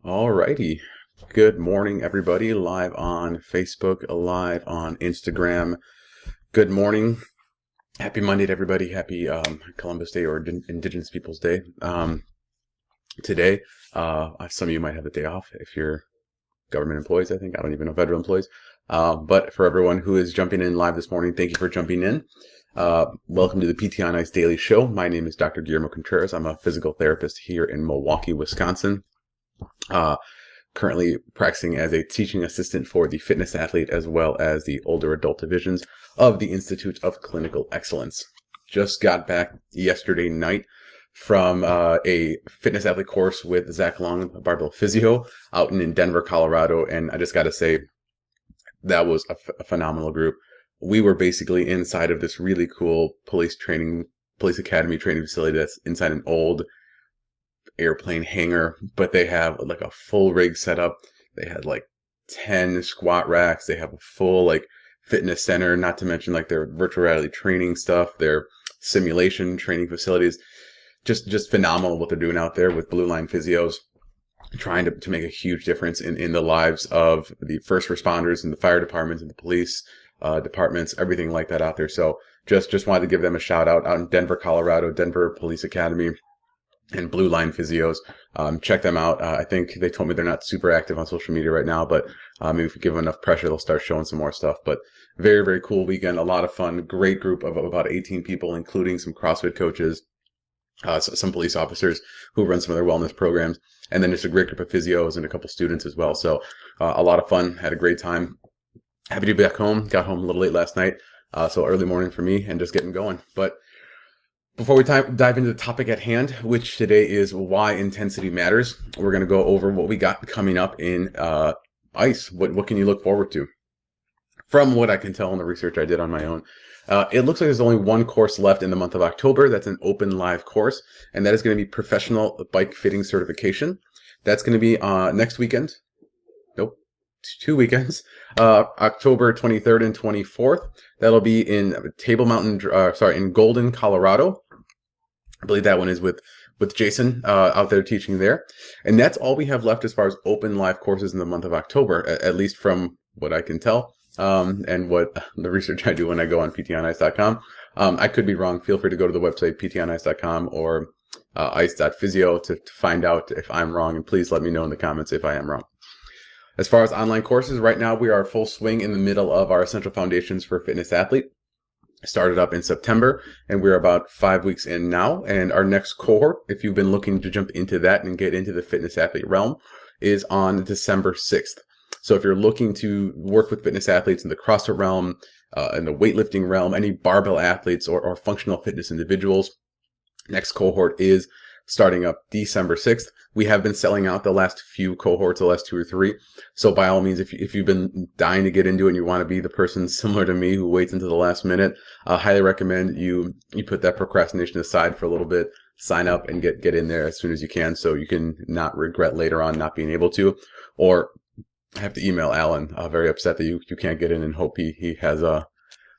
Alrighty. Good morning, everybody. Live on Facebook, live on Instagram. Good morning. Happy Monday to everybody. Happy Columbus Day or Indigenous Peoples Day. Today, some of you might have the day off if you're government employees, I think. I don't even know, federal employees. But for everyone who is jumping in live this morning, thank you for jumping in. Welcome to the PT on Ice Daily Show. My name is Dr. Guillermo Contreras. I'm a physical therapist here in Milwaukee, Wisconsin. Currently practicing as a teaching assistant for the fitness athlete as well as the older adult divisions of the Institute of Clinical Excellence. Just got back yesterday night from a fitness athlete course with Zach Long, a barbell physio, out in Denver, Colorado. And I just got to say, that was a phenomenal group. We were basically inside of this really cool police academy training facility that's inside an old airplane hangar, but they have like a full rig setup. They had like 10 squat racks. They have a full like fitness center, not to mention like their virtual reality training stuff, their simulation training facilities. Just phenomenal what they're doing out there with Blue Line physios, trying to make a huge difference in the lives of the first responders and the fire departments and the police departments, everything like that out there. So just wanted to give them a shout out in Denver, Colorado, Denver Police Academy and Blue Line Physios. Check them out. I think they told me they're not super active on social media right now, but maybe if we give them enough pressure, they'll start showing some more stuff. But very, very cool weekend. A lot of fun. Great group of about 18 people, including some CrossFit coaches, some police officers who run some of their wellness programs, and then just a great group of physios and a couple students as well. So a lot of fun. Had a great time. Happy to be back home. Got home a little late last night, so early morning for me and just getting going. But before we dive into the topic at hand, which today is why intensity matters, we're going to go over what we got coming up in ICE. What can you look forward to? From what I can tell in the research I did on my own, it looks like there's only one course left in the month of October. That's an open live course, and that is going to be Professional Bike Fitting Certification. That's going to be next weekend. Nope. 2 weekends, October 23rd and 24th. That'll be in in Golden, Colorado. I believe that one is with Jason out there teaching there. And that's all we have left as far as open live courses in the month of October, at least from what I can tell, and what the research I do when I go on ptonice.com. I could be wrong. Feel free to go to the website ptonice.com or ice.physio to find out if I'm wrong, and please let me know in the comments if I am wrong. As far as online courses, right now we are full swing in the middle of our Essential Foundations for Fitness Athlete. Started up in September, and we're about 5 weeks in now. And our next cohort, if you've been looking to jump into that and get into the fitness athlete realm, is on December 6th. So if you're looking to work with fitness athletes in the CrossFit realm, in the weightlifting realm, any barbell athletes or functional fitness individuals, next cohort is starting up December 6th. We have been selling out the last few cohorts, the last 2 or 3. So by all means, if you've been dying to get into it and you want to be the person similar to me who waits until the last minute, I highly recommend you put that procrastination aside for a little bit, sign up and get in there as soon as you can so you can not regret later on not being able to. Or I have to email Alan, very upset that you can't get in, and hope he has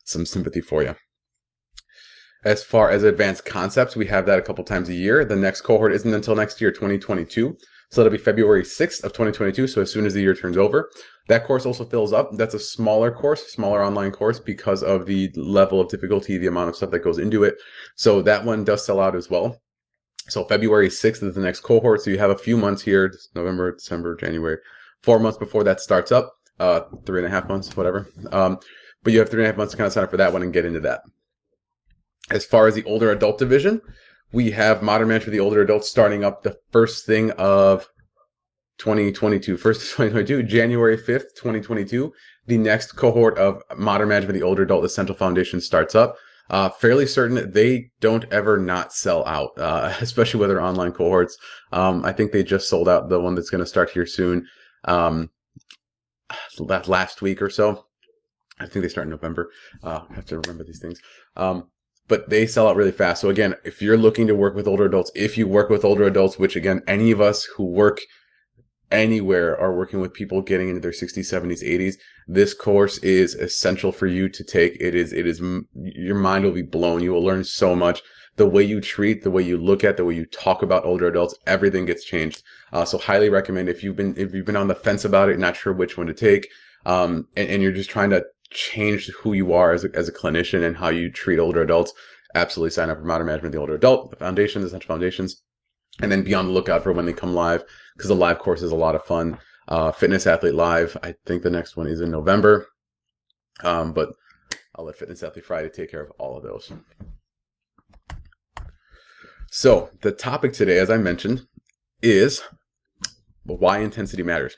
some sympathy for you. As far as advanced concepts, we have that a couple times a year. The next cohort isn't until next year, 2022. So that'll be February 6th of 2022. So as soon as the year turns over, that course also fills up. That's a smaller course, smaller online course because of the level of difficulty, the amount of stuff that goes into it. So that one does sell out as well. So February 6th is the next cohort. So you have a few months here, November, December, January, 4 months before that starts up, 3.5 months, whatever. But you have 3.5 months to kind of sign up for that one and get into that. As far as the older adult division, we have Modern Management for the older adults starting up the first thing of 2022. First of 2022, January 5th, 2022. The next cohort of Modern Management for the older adult Essential Foundation starts up. Fairly certain that they don't ever not sell out, especially with their online cohorts. I think they just sold out the one that's going to start here soon, last week or so. I think they start in November. I have to remember these things. but they sell out really fast. So again, if you're looking to work with older adults, if you work with older adults, which again, any of us who work anywhere are working with people getting into their 60s, 70s, 80s, this course is essential for you to take. It is, your mind will be blown. You will learn so much. The way you treat, the way you look at, the way you talk about older adults, everything gets changed. So highly recommend if you've been on the fence about it, not sure which one to take, and you're just trying to change who you are as a clinician and how you treat older adults, absolutely sign up for Modern Management, the Older Adult, the Foundations, Essential Foundations, and then be on the lookout for when they come live, because the live course is a lot of fun. Fitness Athlete Live, I think the next one is in November, but I'll let Fitness Athlete Friday take care of all of those. So the topic today, as I mentioned, is why intensity matters.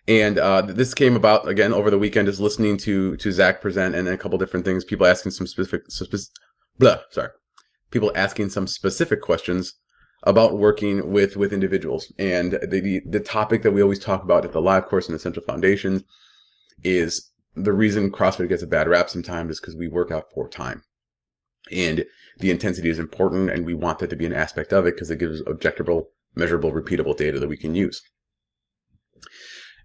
And this came about, again, over the weekend, just listening to Zach present and a couple different things, people asking some specific questions about working with individuals. And the topic that we always talk about at the live course and Essential Foundations is the reason CrossFit gets a bad rap sometimes is because we work out for time. And the intensity is important, and we want that to be an aspect of it because it gives objectable, measurable, repeatable data that we can use.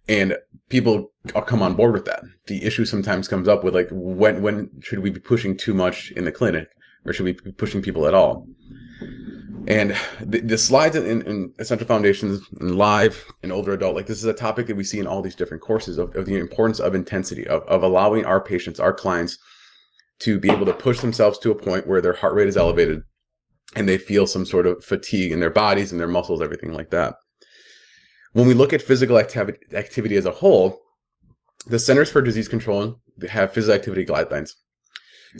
And people come on board with that. The issue sometimes comes up with, like, when should we be pushing too much in the clinic, or should we be pushing people at all? And the slides in Essential Foundations and Live and Older Adult, like, this is a topic that we see in all these different courses of the importance of intensity, of allowing our patients, our clients, to be able to push themselves to a point where their heart rate is elevated and they feel some sort of fatigue in their bodies and their muscles, everything like that. When we look at physical activity as a whole, the Centers for Disease Control have physical activity guidelines,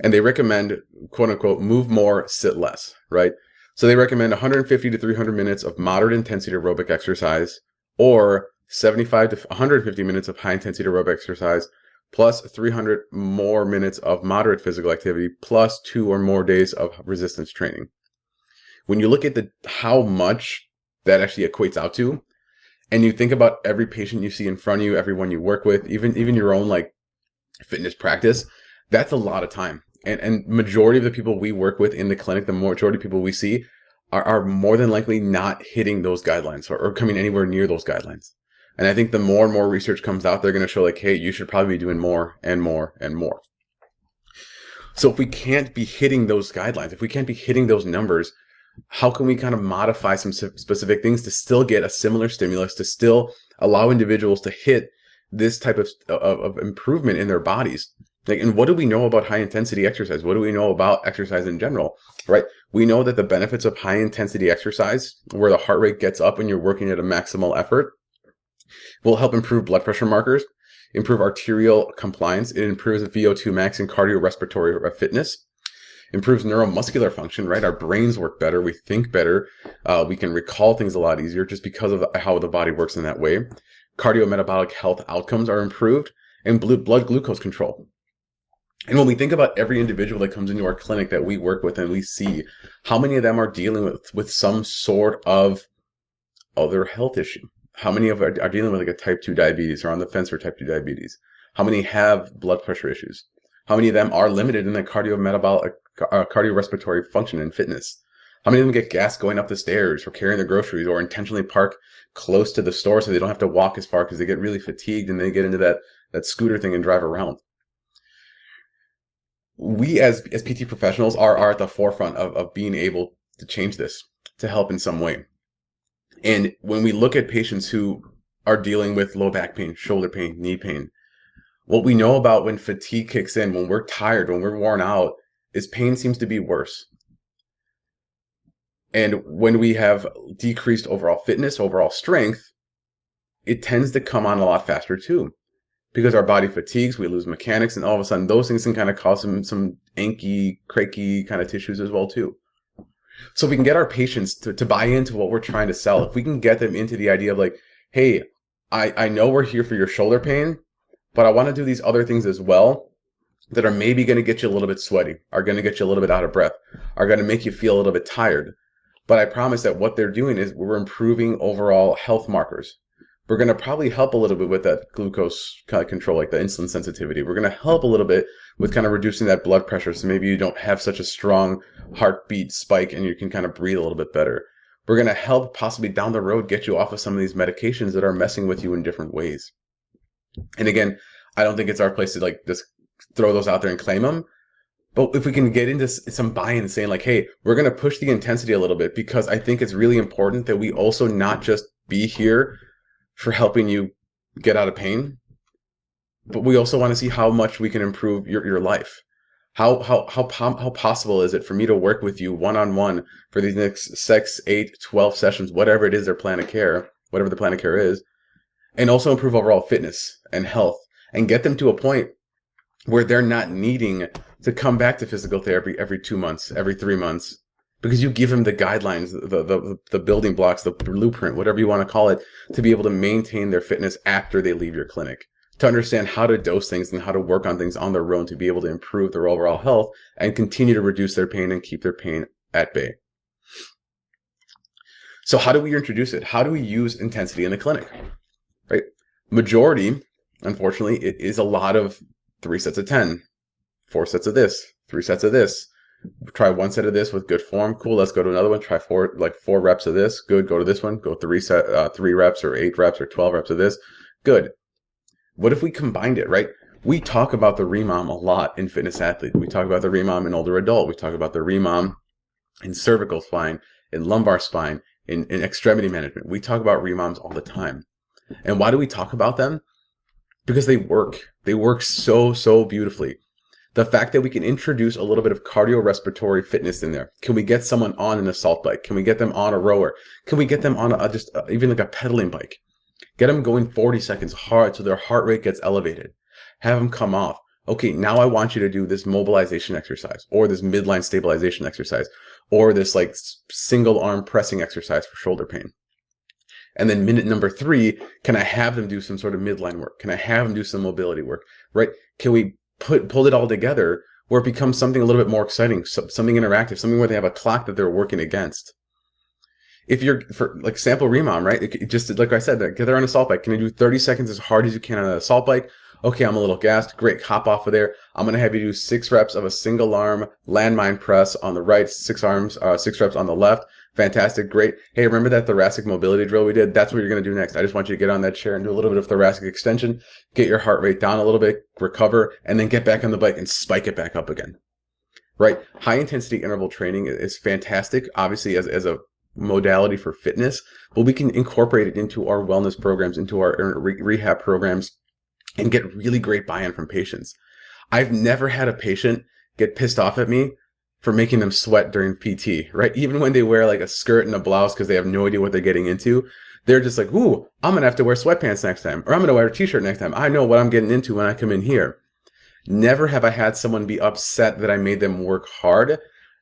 and they recommend, quote unquote, move more, sit less, right? So they recommend 150 to 300 minutes of moderate intensity aerobic exercise, or 75 to 150 minutes of high intensity aerobic exercise, plus 300 more minutes of moderate physical activity, plus 2 or more days of resistance training. When you look at how much that actually equates out to, and you think about every patient you see in front of you, everyone you work with, even your own, like, fitness practice, that's a lot of time. And majority of the people we work with in the clinic, the majority of people we see are more than likely not hitting those guidelines or coming anywhere near those guidelines. And I think the more and more research comes out, they're going to show, like, hey, you should probably be doing more and more and more. So if we can't be hitting those guidelines, if we can't be hitting those numbers, how can we kind of modify some specific things to still get a similar stimulus, to still allow individuals to hit this type of improvement in their bodies? Like, and what do we know about high intensity exercise? What do we know about exercise in general, right? We know that the benefits of high intensity exercise, where the heart rate gets up and you're working at a maximal effort, will help improve blood pressure markers, improve arterial compliance. It improves VO2 max and cardiorespiratory fitness, improves neuromuscular function, right? Our brains work better. We think better. We can recall things a lot easier just because of how the body works in that way. Cardiometabolic health outcomes are improved, and blood glucose control. And when we think about every individual that comes into our clinic that we work with and we see, how many of them are dealing with some sort of other health issue? How many of them are dealing with, like, a type 2 diabetes or on the fence for type 2 diabetes? How many have blood pressure issues? How many of them are limited in their cardiorespiratory function and fitness? How many of them get gas going up the stairs or carrying their groceries, or intentionally park close to the store so they don't have to walk as far because they get really fatigued and they get into that scooter thing and drive around? We as PT professionals are at the forefront of being able to change this, to help in some way. And when we look at patients who are dealing with low back pain, shoulder pain, knee pain, what we know about when fatigue kicks in, when we're tired, when we're worn out, is pain seems to be worse. And when we have decreased overall fitness, overall strength, it tends to come on a lot faster too. Because our body fatigues, we lose mechanics, and all of a sudden those things can kind of cause some achy, cracky kind of tissues as well too. So if we can get our patients to buy into what we're trying to sell, if we can get them into the idea of, like, hey, I know we're here for your shoulder pain, but I want to do these other things as well that are maybe going to get you a little bit sweaty, are going to get you a little bit out of breath, are going to make you feel a little bit tired. But I promise that what they're doing is we're improving overall health markers. We're going to probably help a little bit with that glucose kind of control, like the insulin sensitivity. We're going to help a little bit with kind of reducing that blood pressure. So maybe you don't have such a strong heartbeat spike and you can kind of breathe a little bit better. We're going to help possibly down the road get you off of some of these medications that are messing with you in different ways. And again, I don't think it's our place to like just throw those out there and claim them. But if we can get into some buy-in saying like, hey, we're going to push the intensity a little bit, because I think it's really important that we also not just be here for helping you get out of pain, but we also want to see how much we can improve your life. How possible is it for me to work with you one-on-one for these next 6, 8, 12 sessions, whatever it is their plan of care, whatever the plan of care is, and also improve overall fitness and health and get them to a point where they're not needing to come back to physical therapy every 2 months, every 3 months, because you give them the guidelines, the building blocks, the blueprint, whatever you want to call it, to be able to maintain their fitness after they leave your clinic, to understand how to dose things and how to work on things on their own to be able to improve their overall health and continue to reduce their pain and keep their pain at bay. So how do we introduce it? How do we use intensity in the clinic? Right? Majority, unfortunately, it is a lot of 3 sets of 10, 4 sets of this, 3 sets of this. Try 1 set of this with good form. Cool. Let's go to another one. Try 4 reps of this. Good. Go to this one. Go 3 reps or 8 reps or 12 reps of this. Good. What if we combined it, right? We talk about the REMOM a lot in fitness athlete. We talk about the REMOM in older adult. We talk about the REMOM in cervical spine, in lumbar spine, in extremity management. We talk about REMOMs all the time. And why do we talk about them? Because they work. They work so, so beautifully. The fact that we can introduce a little bit of cardiorespiratory fitness in there. Can we get someone on an assault bike? Can we get them on a rower? Can we get them on even like a pedaling bike? Get them going 40 seconds hard so their heart rate gets elevated. Have them come off. Okay, now I want you to do this mobilization exercise or this midline stabilization exercise or this like single arm pressing exercise for shoulder pain. And then minute number 3, can I have them do some sort of midline work? Can I have them do some mobility work, right? Can we pull it all together where it becomes something a little bit more exciting, something interactive, something where they have a clock that they're working against? If you're for like sample REMOM, right? Just like I said, get there on an assault bike. Can you do 30 seconds as hard as you can on an assault bike? Okay, I'm a little gassed. Great, hop off of there. I'm going to have you do 6 reps of a single arm landmine press on the right, 6 reps on the left. Fantastic, great. Hey, remember that thoracic mobility drill we did? That's what you're going to do next. I just want you to get on that chair and do a little bit of thoracic extension, get your heart rate down a little bit, recover, and then get back on the bike and spike it back up again. Right? High intensity interval training is fantastic, obviously as a modality for fitness, but we can incorporate it into our wellness programs, into our rehab programs, and get really great buy-in from patients. I've never had a patient get pissed off at me for making them sweat during PT, right? Even when they wear like a skirt and a blouse because they have no idea what they're getting into, they're just like, ooh, I'm going to have to wear sweatpants next time, or I'm going to wear a t-shirt next time. I know what I'm getting into when I come in here. Never have I had someone be upset that I made them work hard.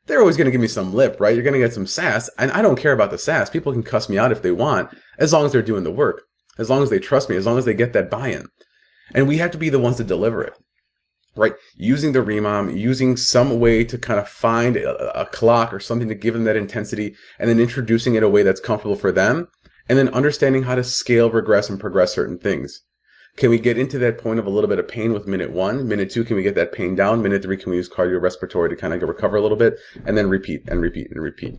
They're always going to give me some lip, right? You're going to get some sass, and I don't care about the sass. People can cuss me out if they want, as long as they're doing the work, as long as they trust me, as long as they get that buy-in. And we have to be the ones to deliver it, right? Using the REMOM, using some way to kind of find a clock or something to give them that intensity, and then introducing it in a way that's comfortable for them, and then understanding how to scale, regress, and progress certain things. Can we get into that point of a little bit of pain with minute 1? Minute 2, can we get that pain down? Minute 3, can we use cardiorespiratory to kind of recover a little bit? And then repeat and repeat and repeat.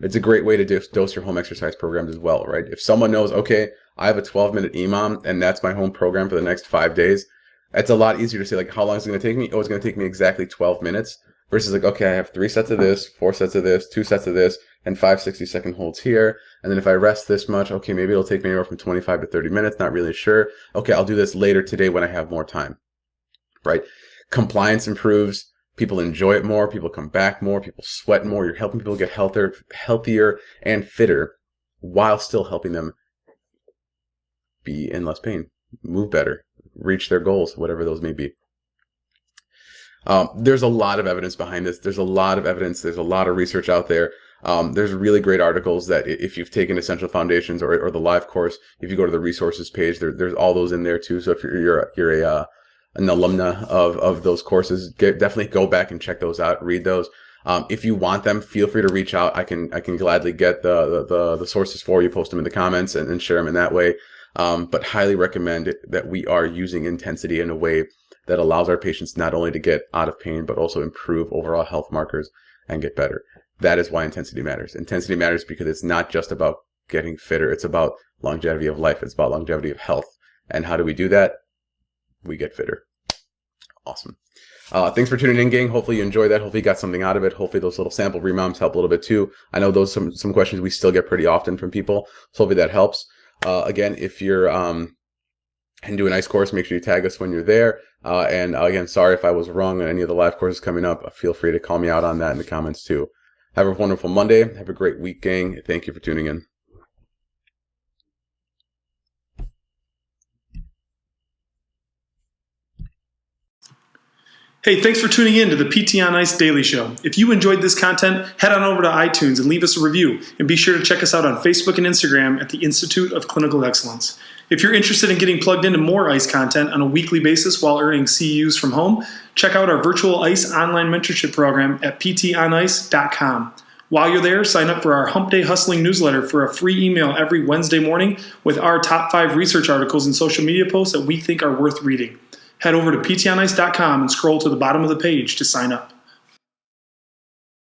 It's a great way to dose your home exercise programs as well, right? If someone knows, okay, I have a 12-minute EMOM and that's my home program for the next 5 days, it's a lot easier to say, like, how long is it going to take me? Oh, it's going to take me exactly 12 minutes versus like, okay, I have 3 sets of this, 4 sets of this, 2 sets of this, and 5 60-second holds here. And then if I rest this much, okay, maybe it'll take me anywhere from 25 to 30 minutes. Not really sure. Okay, I'll do this later today when I have more time, right? Compliance improves. People enjoy it more. People come back more. People sweat more. You're helping people get healthier and fitter while still helping them be in less pain, move better, reach their goals, whatever those may be. There's a lot of evidence behind this. There's a lot of evidence. There's a lot of research out there. There's really great articles that if you've taken Essential Foundations or the live course, if you go to the resources page, there's all those in there too. So if you're an alumna of those courses, definitely go back and check those out, read those. If you want them, feel free to reach out. I can gladly get the sources for you, post them in the comments and share them in that way. but highly recommend that we are using intensity in a way that allows our patients not only to get out of pain, but also improve overall health markers and get better. That is why intensity matters. Intensity matters because it's not just about getting fitter. It's about longevity of life. It's about longevity of health. And how do we do that? We get fitter. Awesome. Thanks for tuning in, gang. Hopefully you enjoyed that. Hopefully you got something out of it. Hopefully those little sample remounts help a little bit too. I know those some questions we still get pretty often from people. So hopefully that helps. Again, if you're and do an ice course, make sure you tag us when you're there. And again, sorry if I was wrong on any of the live courses coming up. Feel free to call me out on that in the comments too. Have a wonderful Monday. Have a great week, gang. Thank you for tuning in. Hey, thanks for tuning in to the PT on Ice Daily Show. If you enjoyed this content, head on over to iTunes and leave us a review. And be sure to check us out on Facebook and Instagram at the Institute of Clinical Excellence. If you're interested in getting plugged into more ICE content on a weekly basis while earning CEUs from home, check out our virtual ICE online mentorship program at ptonice.com. While you're there, sign up for our Hump Day Hustling newsletter for a free email every Wednesday morning with our top 5 research articles and social media posts that we think are worth reading. Head over to ptonice.com and scroll to the bottom of the page to sign up.